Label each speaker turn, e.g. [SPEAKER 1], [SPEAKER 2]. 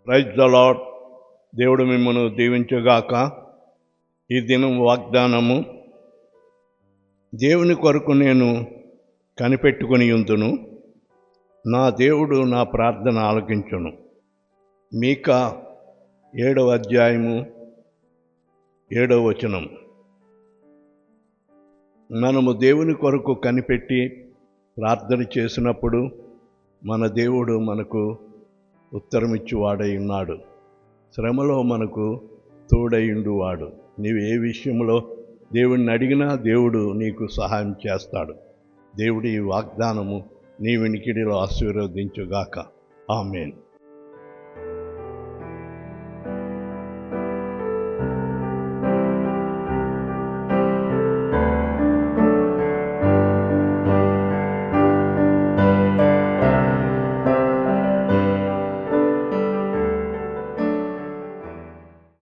[SPEAKER 1] Praise the lord. దేవుడు మిమ్మల్ని దీవించుగాక. ఈ దినం వాగ్దానము, దేవుని కొరకు నేను కనిపెట్టుకుని ఉందును, నా దేవుడు నా ప్రార్థన ఆలకించును. మీకా 7వ అధ్యాయము 7వ వచనం. మనము దేవుని కొరకు కనిపెట్టి ప్రార్థన చేసినప్పుడు మన దేవుడు మనకు ఉత్తరమిచ్చువాడై ఉన్నాడు. శ్రమలో మనకు తోడైండువాడు. నీవు ఏ విషయంలో దేవుడిని అడిగినా దేవుడు నీకు సహాయం చేస్తాడు. దేవుడి వాగ్దానము నీ వినికిడిలో ఆశీర్వదించుగాక. ఆమేన్.